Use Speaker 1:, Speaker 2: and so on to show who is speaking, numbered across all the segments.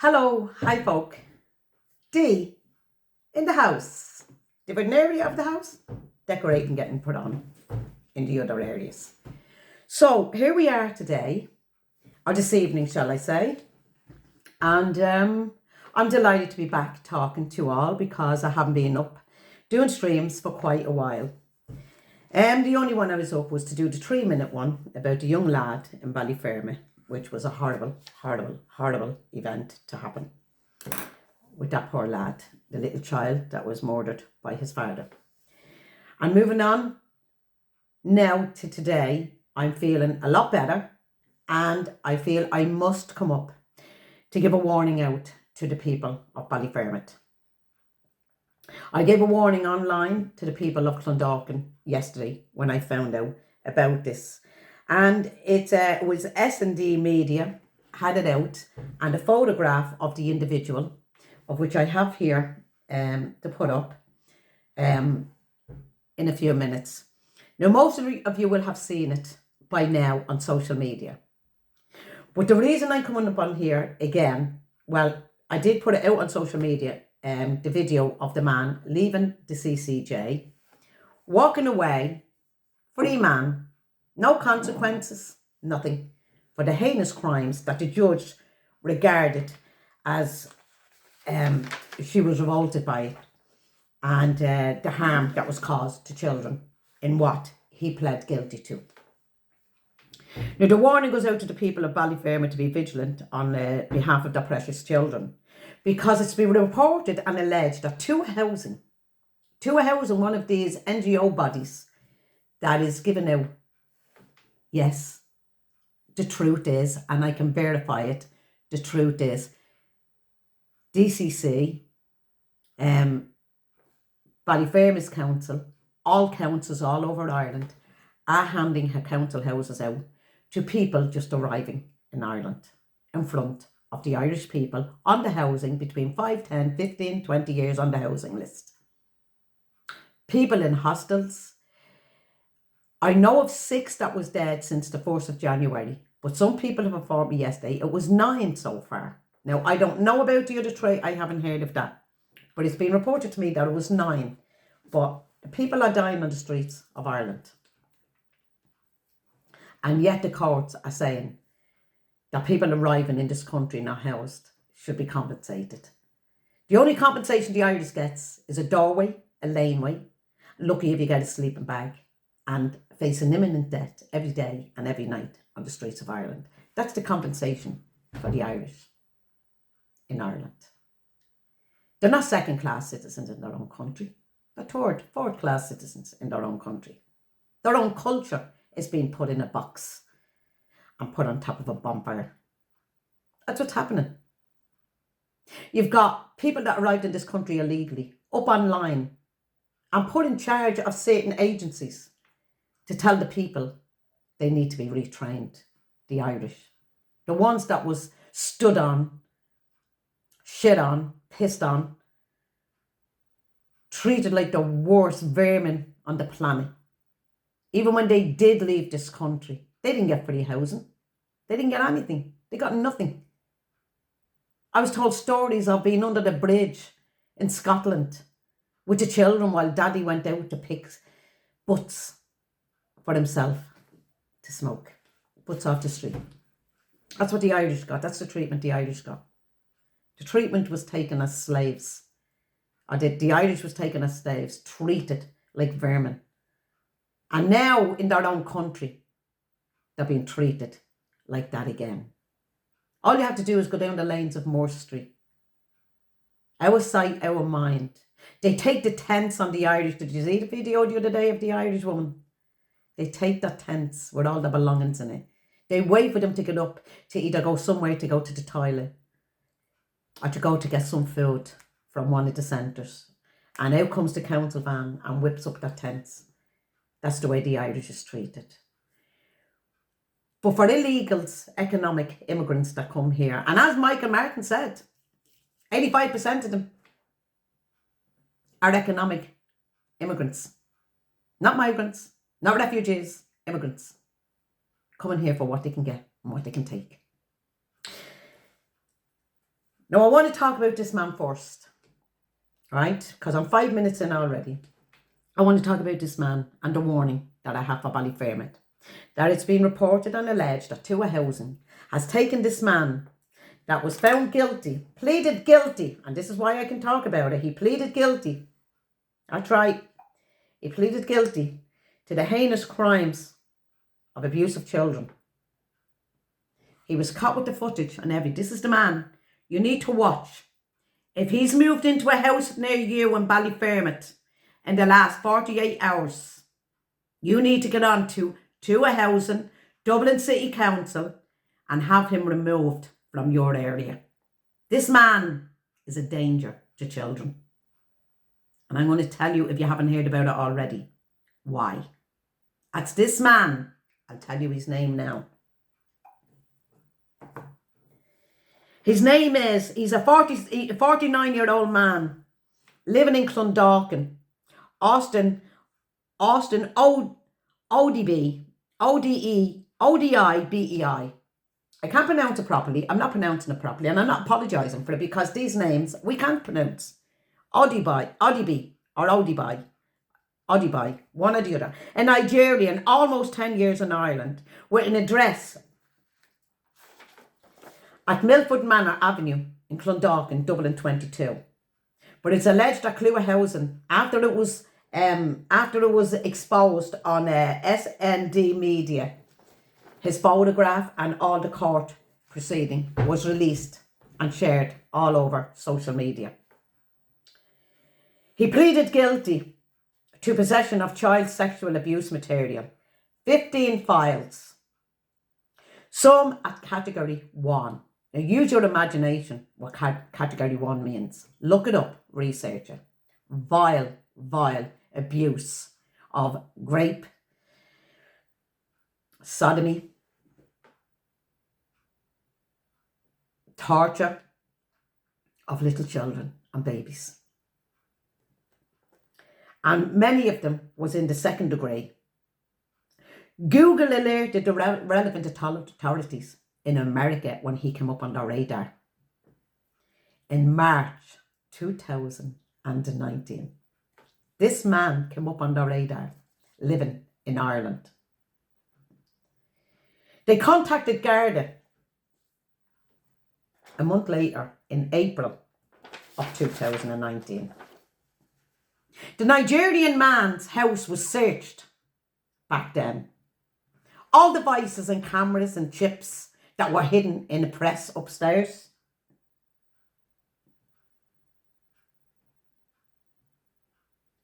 Speaker 1: Hello, hi folk. D in the house. Different area of the house. Decorating getting put on in the other areas. So here we are today, or this evening, shall I say. And I'm delighted to be back talking to you all because I haven't been up doing streams for quite a while. The only one I was up was to do the 3-minute one about a young lad in Ballyfermot, which was a horrible, horrible, horrible event to happen with that poor lad, the little child that was murdered by his father. And moving on now to today, I'm feeling a lot better and I feel I must come up to give a warning out to the people of Ballyfermot. I gave a warning online to the people of Clondalkin yesterday when I found out about this. And it was S&D Media had it out, and a photograph of the individual, of which I have here to put up in a few minutes. Now, most of you will have seen it by now on social media. But the reason I'm coming up on here again, well, I did put it out on social media, the video of the man leaving the CCJ, walking away, free man, no consequences, nothing, for the heinous crimes that the judge regarded as she was revolted by it, and the harm that was caused to children in what he pled guilty to. Now, the warning goes out to the people of Ballyfermot to be vigilant on behalf of their precious children, because it's been reported and alleged that to a housing, one of these NGO bodies that is given out, yes, the truth is, and I can verify it, the truth is, DCC, Ballyfermot's council, all councils all over Ireland are handing her council houses out to people just arriving in Ireland in front of the Irish people on the housing between 5, 10, 15, 20 years on the housing list. People in hostels. I know of 6 that was dead since the 1st of January, but some people have informed me yesterday it was 9 so far. Now, I don't know about the other 3, I haven't heard of that, but it's been reported to me that it was 9. But people are dying on the streets of Ireland. And yet the courts are saying that people arriving in this country not housed should be compensated. The only compensation the Irish gets is a doorway, a laneway, lucky if you get a sleeping bag, and facing imminent death every day and every night on the streets of Ireland. That's the compensation for the Irish in Ireland. They're not second-class citizens in their own country. They're third, fourth-class citizens in their own country. Their own culture is being put in a box and put on top of a bonfire. That's what's happening. You've got people that arrived in this country illegally, up online, and put in charge of certain agencies to tell the people they need to be retrained, the Irish. The ones that was stood on, shit on, pissed on, treated like the worst vermin on the planet. Even when they did leave this country, they didn't get free housing. They didn't get anything. They got nothing. I was told stories of being under the bridge in Scotland with the children while daddy went out to pick butts for himself to smoke. Butts off the street. That's what the Irish got. That's the treatment the Irish got. The treatment was taken as slaves. The Irish was taken as slaves, treated like vermin. And now in their own country, they're being treated like that again. All you have to do is go down the lanes of Moore Street. Our sight, our mind. They take the tents on the Irish. Did you see the video the other day of the Irish woman? They take the tents with all the belongings in it. They wait for them to get up to either go somewhere to go to the toilet or to go to get some food from one of the centres. And out comes the council van and whips up their tents. That's the way the Irish is treated. But for illegals, economic immigrants that come here, and as Michael Martin said, 85% of them are economic immigrants. Not migrants, not refugees, immigrants. Coming here for what they can get and what they can take. Now, I want to talk about this man first, right? Because I'm 5 minutes in already. I want to talk about this man and the warning that I have for ballyfermot. That it's been reported and alleged that Tua Housing has taken this man that was found guilty, pleaded guilty, and this is why I can talk about it. He pleaded guilty. That's right. He pleaded guilty to the heinous crimes of abuse of children. He was caught with the footage and everything. This is the man you need to watch. If he's moved into a house near you in ballyfermot in the last 48 hours, you need to get on to Tua Housing, Dublin City Council, and have him removed from your area. This man is a danger to children. And I'm going to tell you, if you haven't heard about it already, why. That's this man. I'll tell you his name now. His name is, he's a 49-year-old man living in Clondalkin. Austin ODIBEI. I can't pronounce it properly. I'm not pronouncing it properly, and I'm not apologising for it because these names we can't pronounce. Odibai, one or the other. A Nigerian, almost 10 years in Ireland, with an address at Milford Manor Avenue in Clondalkin, Dublin 22. But it's alleged that Tua Housing, after it was exposed on SND Media, his photograph and all the court proceeding was released and shared all over social media. He pleaded guilty to possession of child sexual abuse material, 15 files, some at category 1. Now use your imagination what category 1 means. Look it up, research it. Vile abuse of rape, sodomy, torture of little children and babies. And many of them was in the 2nd degree. Google alerted the relevant authorities in America when he came up on their radar in March 2019. This man came up on their radar living in Ireland. They contacted Garda a month later in April of 2019. The Nigerian man's house was searched back then. All devices and cameras and chips that were hidden in the press upstairs.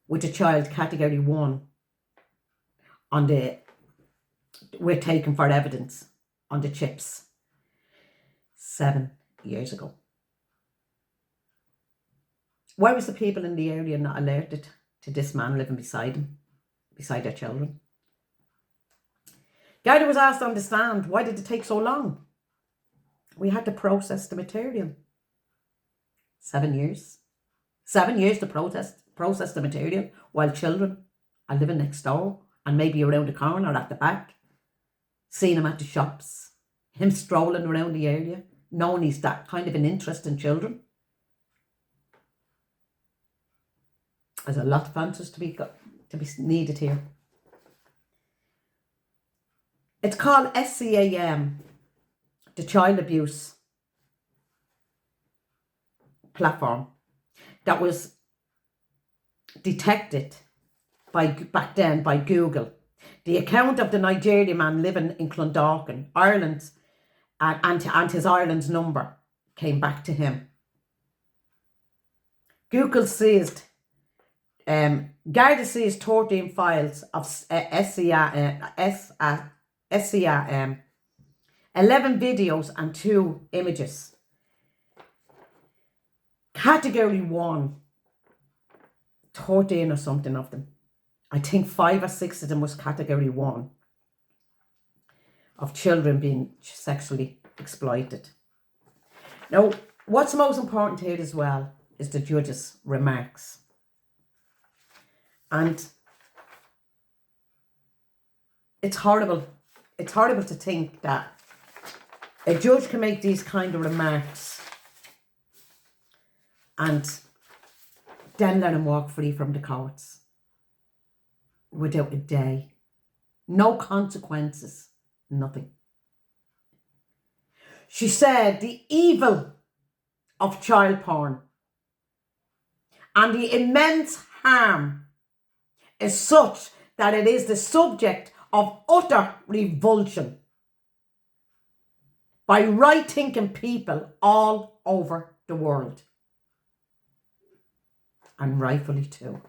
Speaker 1: With the child category 1 were taken for evidence on the chips 7 years ago. Why was the people in the area not alerted to this man living beside their children? Garda was asked to understand, why did it take so long? We had to process the material. 7 years. 7 years to process the material while children are living next door and maybe around the corner or at the back. Seeing him at the shops, him strolling around the area, knowing he's that kind of an interest in children. There's a lot of answers to be needed here. It's called SCAM, the Child Abuse Platform, that was detected back then by Google. The account of the Nigerian man living in Clondalkin, Ireland, and his Ireland's number came back to him. Google seized, Garda seized 13 files of SCAM, 11 videos and 2 images. Category 1, 13 or something of them. I think 5 or 6 of them was category 1 of children being sexually exploited. Now, what's most important here as well is the judge's remarks. And it's horrible. It's horrible to think that a judge can make these kind of remarks and then let him walk free from the courts without a day. No consequences, nothing. She said the evil of child porn and the immense harm is such that it is the subject of utter revulsion by right-thinking people all over the world. And rightfully too.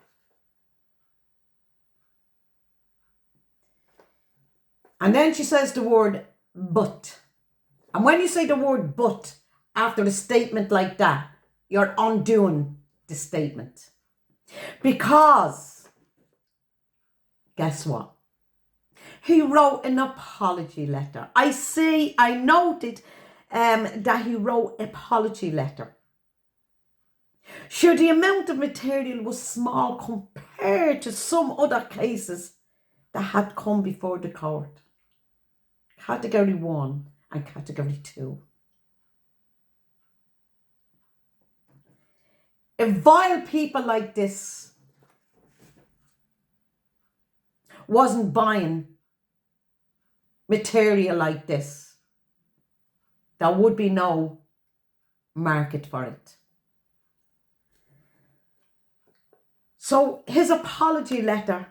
Speaker 1: And then she says the word but. And when you say the word but after a statement like that, you're undoing the statement. Because, guess what? He wrote an apology letter. I noted that he wrote an apology letter. Sure, the amount of material was small compared to some other cases that had come before the court. Category 1 and Category 2. If vile people like this wasn't buying material like this, there would be no market for it. So his apology letter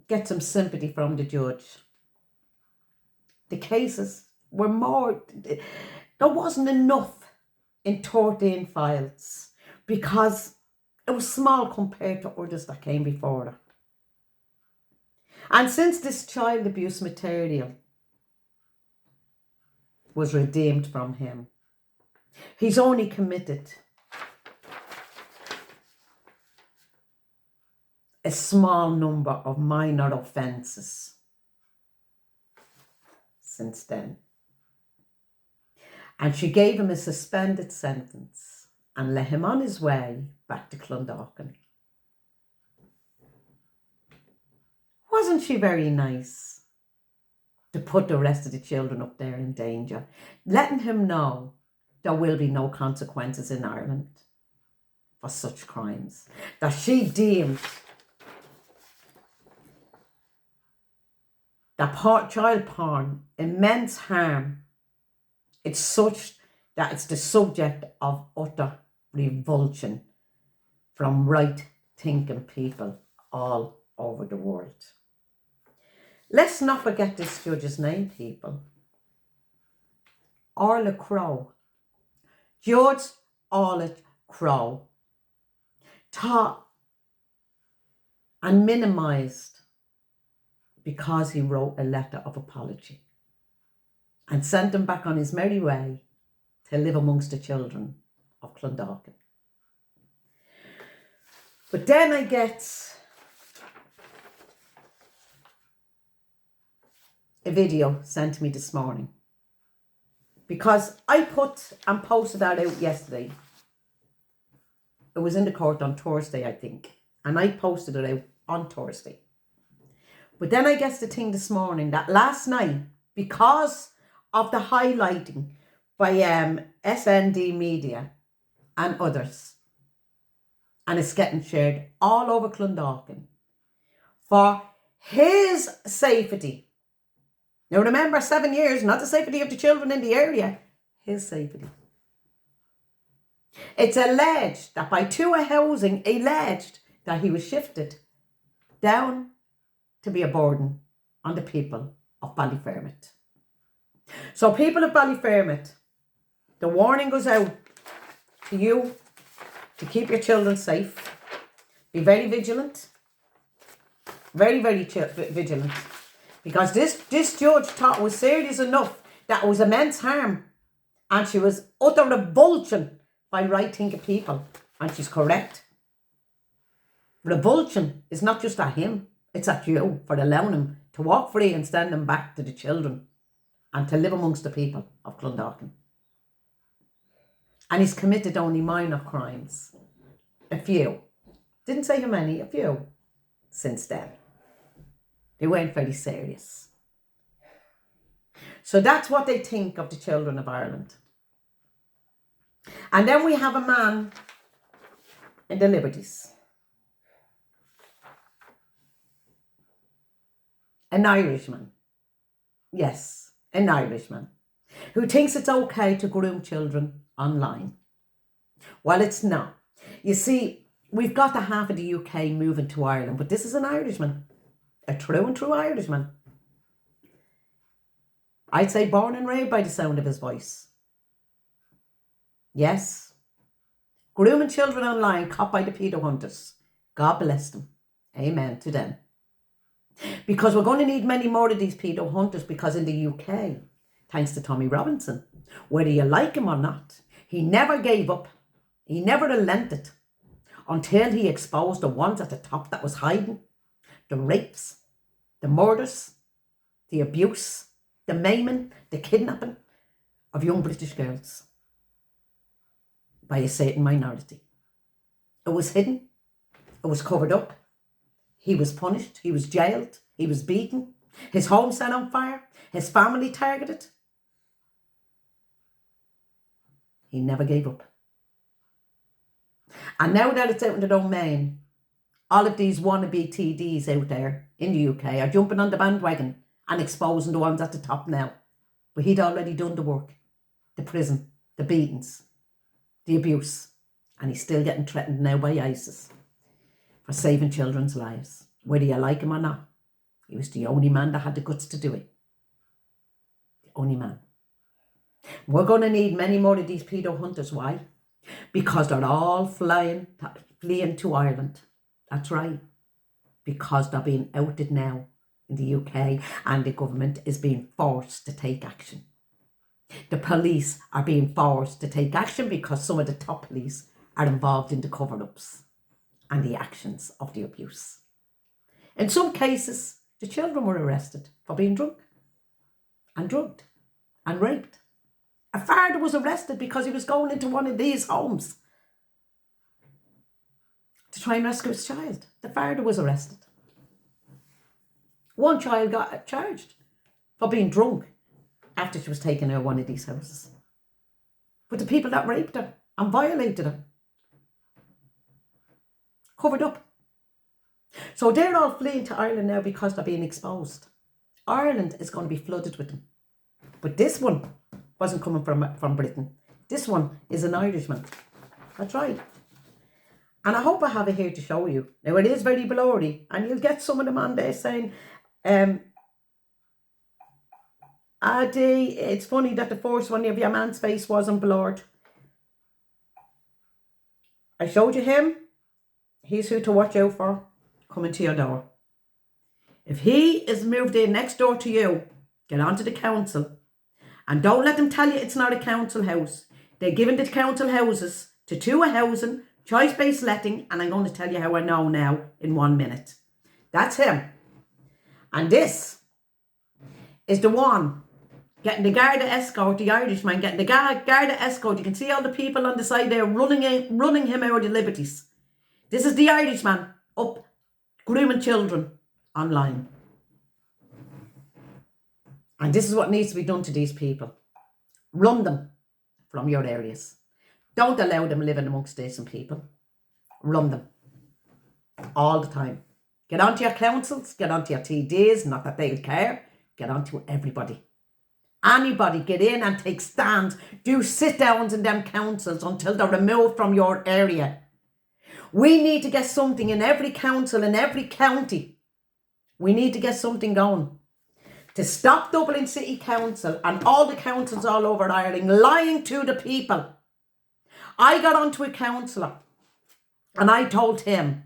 Speaker 1: gets some sympathy from the judge. The cases were more, there wasn't enough in 13 files because it was small compared to others that came before her. And since this child abuse material was redeemed from him, he's only committed a small number of minor offences since then. And she gave him a suspended sentence and let him on his way back to Clondalkin. Wasn't she very nice to put the rest of the children up there in danger, letting him know there will be no consequences in Ireland for such crimes, that she deemed that child porn, immense harm, it's such that it's the subject of utter revulsion from right-thinking people all over the world. Let's not forget this judge's name, people. Orla Crowe. Judge Orla Crowe taught and minimised because he wrote a letter of apology and sent him back on his merry way to live amongst the children of Clondalkin. But then I get a video sent to me this morning because I put and posted that out yesterday. It was in the court on Thursday, I think, and I posted it out on Thursday. But then I guess the thing this morning that last night, because of the highlighting by SND Media and others, and it's getting shared all over Clondalkin for his safety. Now remember, 7 years, not the safety of the children in the area, his safety. It's alleged that by Tua Housing alleged that he was shifted down to be a burden on the people of Ballyfermot. So people of Ballyfermot, the warning goes out to you to keep your children safe. Be very vigilant. Very, very vigilant. Because this judge thought it was serious enough that it was immense harm. And she was utter revulsion by right-thinking people. And she's correct. Revulsion is not just at him. It's at you for allowing him to walk free and send them back to the children and to live amongst the people of Clondalkin. And he's committed only minor crimes. A few. Didn't say how many, a few since then. They weren't very serious. So that's what they think of the children of Ireland. And then we have a man in the Liberties. An Irishman. Yes, an Irishman who thinks it's okay to groom children online. Well, it's not. You see, we've got the half of the UK moving to Ireland, but this is an Irishman, a true and true Irishman. I'd say born and raised by the sound of his voice. Yes. Grooming children online, caught by the pedo hunters. God bless them. Amen to them. Because we're going to need many more of these pedo hunters, because in the UK, thanks to Tommy Robinson, whether you like him or not, he never gave up. He never relented until he exposed the ones at the top that was hiding. The rapes, the murders, the abuse, the maiming, the kidnapping of young British girls by a certain minority. It was hidden. It was covered up. He was punished. He was jailed. He was beaten. His home set on fire. His family targeted. He never gave up. And now that it's out in the domain, all of these wannabe TDs out there in the UK are jumping on the bandwagon and exposing the ones at the top now. But he'd already done the work. The prison, the beatings, the abuse. And he's still getting threatened now by ISIS for saving children's lives. Whether you like him or not, he was the only man that had the guts to do it. The only man. We're going to need many more of these pedo hunters. Why? Because they're all fleeing to Ireland. That's right. Because they're being outed now in the UK, and the government is being forced to take action. The police are being forced to take action because some of the top police are involved in the cover-ups and the actions of the abuse. In some cases, the children were arrested for being drunk and drugged and raped. A father was arrested because he was going into one of these homes to try and rescue his child. The father was arrested. One child got charged for being drunk after she was taken out of one of these houses. But the people that raped her and violated her covered up. So they're all fleeing to Ireland now because they're being exposed. Ireland is going to be flooded with them. But this one wasn't coming from Britain. This one is an Irishman. That's right. And I hope I have it here to show you. Now, it is very blurry, and you'll get some of them on there saying, Adi, it's funny that the first one of your man's face wasn't blurred. I showed you him. He's who to watch out for coming to your door. If he is moved in next door to you, get onto the council. And don't let them tell you it's not a council house. They're giving the council houses to two housing, choice-based letting, and I'm going to tell you how I know now in 1 minute. That's him. And this is the one getting the Garda escort, the Irishman getting the Garda escort. You can see all the people on the side there running him out of the Liberties. This is the Irishman up grooming children online. And this is what needs to be done to these people. Run them from your areas. Don't allow them living amongst decent people. Run them. All the time. Get onto your councils. Get onto your TDs. Not that they'll care. Get onto everybody. Anybody get in and take stands. Do sit-downs in them councils until they're removed from your area. We need to get something in every council, in every county. We need to get something going. To stop Dublin City Council and all the councils all over Ireland lying to the people. I got onto a councillor and I told him,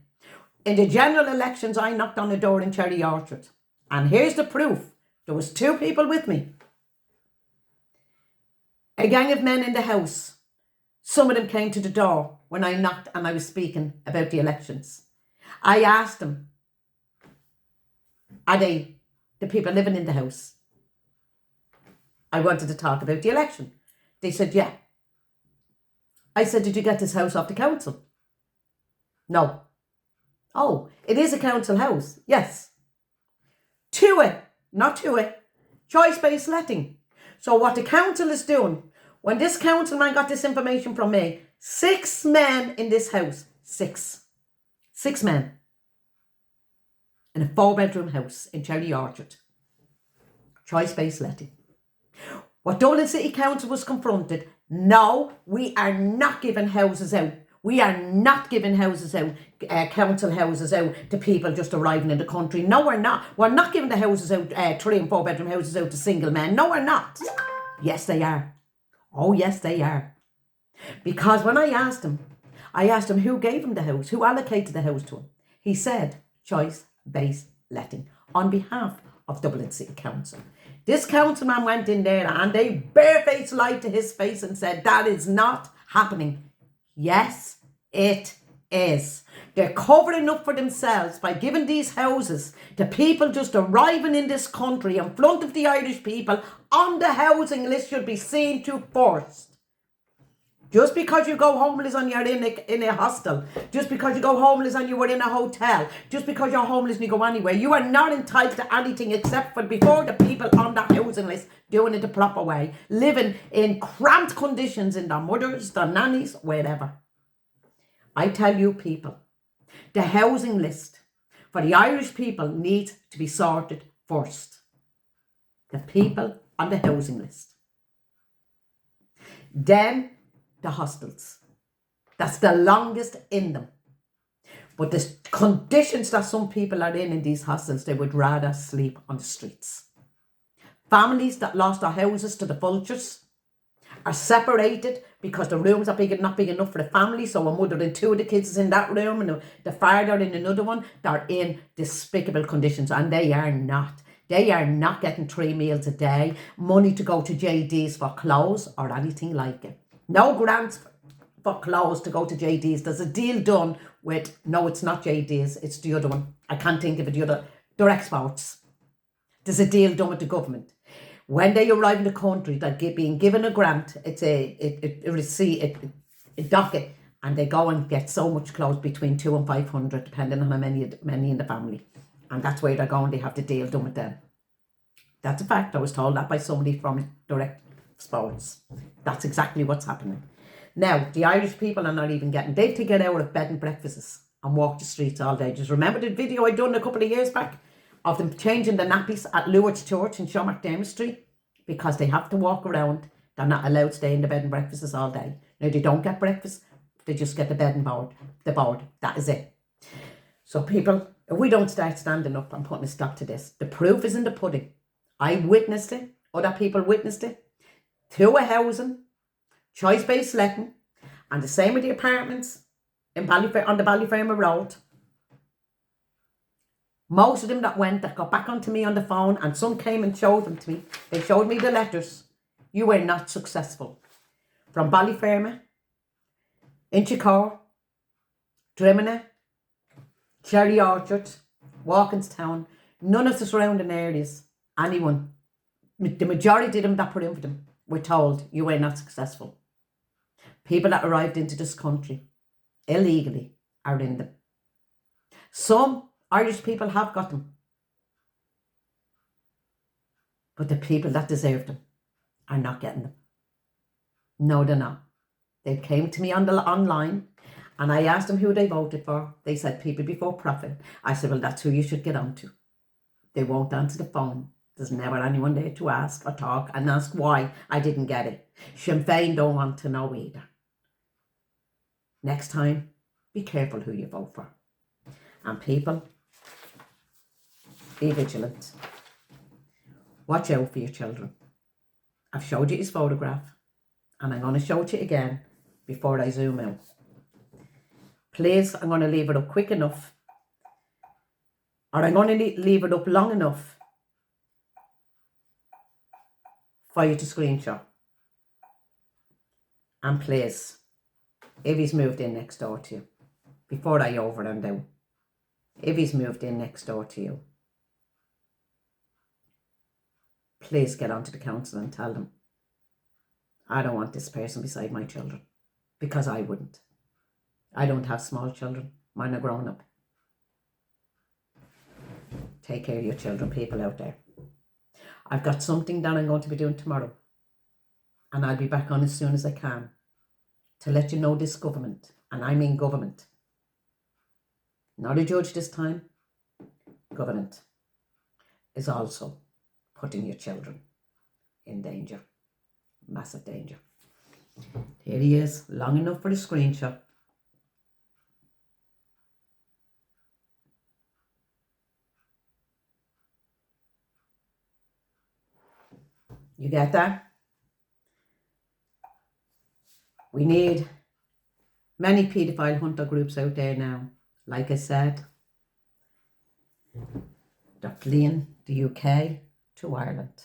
Speaker 1: in the general elections, I knocked on the door in Cherry Orchard. And here's the proof. There was two people with me. A gang of men in the house. Some of them came to the door when I knocked and I was speaking about the elections. I asked them, are they the people living in the house? I wanted to talk about the election. They said, yeah. I said, did you get this house off the council? No. Oh, it is a council house. Yes. Not to it. Choice-based letting. So what the council is doing, when this councilman got this information from me, 6 men in this house, Six men in a 4-bedroom house in Cherry Orchard. Choice-based letting. What Dublin City Council was confronted, no, we are not giving houses out. We are not giving houses out, council houses out to people just arriving in the country. No, we're not. We're not giving the houses out, 3 and 4 bedroom houses out to single men. No, we're not. Yes, they are. Oh, yes, they are. Because when I asked him who gave him the house, who allocated the house to him. He said choice-based letting on behalf of Dublin City Council. This councilman went in there and they barefaced lied to his face and said that is not happening. Yes, it is. They're covering up for themselves by giving these houses to people just arriving in this country in front of the Irish people on the housing list should be seen to first. Just because you go homeless and you're in a hostel, just because you go homeless and you were in a hotel, just because you're homeless and you go anywhere, you are not entitled to anything except for before the people on that housing list doing it the proper way, living in cramped conditions in their mothers, their nannies, wherever. I tell you people, the housing list for the Irish people needs to be sorted first. The people on the housing list. Then the hostels. That's the longest in them. But the conditions that some people are in these hostels, they would rather sleep on the streets. Families that lost their houses to the vultures are separated because the rooms are not big enough for the family. So a mother and 2 of the kids is in that room and the father in another one. They're in despicable conditions and they are not. They are not getting 3 meals a day, money to go to JD's for clothes or anything like it. No grants for clothes to go to JD's. There's a deal done with, no, it's not JD's, it's the other one. I can't think of it, the other, they're exports. There's a deal done with the government. When they arrive in the country, they're being given a grant, it's a receipt, a docket, and they go and get so much clothes between 200 and 500, depending on how many in the family. And that's where they're going, they have the deal done with them. That's a fact. I was told that by somebody from Direct Sports. That's exactly what's happening. Now, the Irish people are not even getting, they have to get out of bed and breakfasts and walk the streets all day. Just remember the video I done a couple of years back of them changing the nappies at Lourdes Church in Showmark Street because they have to walk around. They're not allowed to stay in the bed and breakfasts all day. Now, they don't get breakfast. They just get the bed and board. The board. That is it. So people, if we don't start standing up and putting a stop to this, the proof is in the pudding. I witnessed it. Other people witnessed it. To a housing, choice-based letting, and the same with the apartments on the Ballyfermot Road. Most of them that got back onto me on the phone, and some came and showed them to me. They showed me the letters. You were not successful. From Ballyfermot, Inchicore, Drimina, Cherry Orchard, Walkinstown, none of the surrounding areas, anyone. The majority of them that put in for them were told you were not successful. People that arrived into this country illegally are in them. Some Irish people have got them. But the people that deserve them are not getting them. No, they're not. They came to me online and I asked them who they voted for. They said People Before Profit. I said, well, that's who you should get on to. They won't answer the phone. There's never anyone there to ask or talk and ask why I didn't get it. Sinn Féin don't want to know either. Next time, be careful who you vote for. And people, be vigilant. Watch out for your children. I've showed you his photograph and I'm going to show it to you again before I zoom out. Please, I'm going to leave it up quick enough, or I'm going to leave it up long enough for you to screenshot. And please, if he's moved in next door to you, before I over and out, if he's moved in next door to you, please get onto the council and tell them, I don't want this person beside my children, because I wouldn't. I don't have small children. Mine are grown up. Take care of your children, people out there. I've got something that I'm going to be doing tomorrow, and I'll be back on as soon as I can to let you know this government, and I mean government, not a judge this time, government, is also putting your children in danger, massive danger. Here he is, long enough for the screenshot. You get that? We need many paedophile hunter groups out there now. Like I said, they're fleeing the UK to Ireland.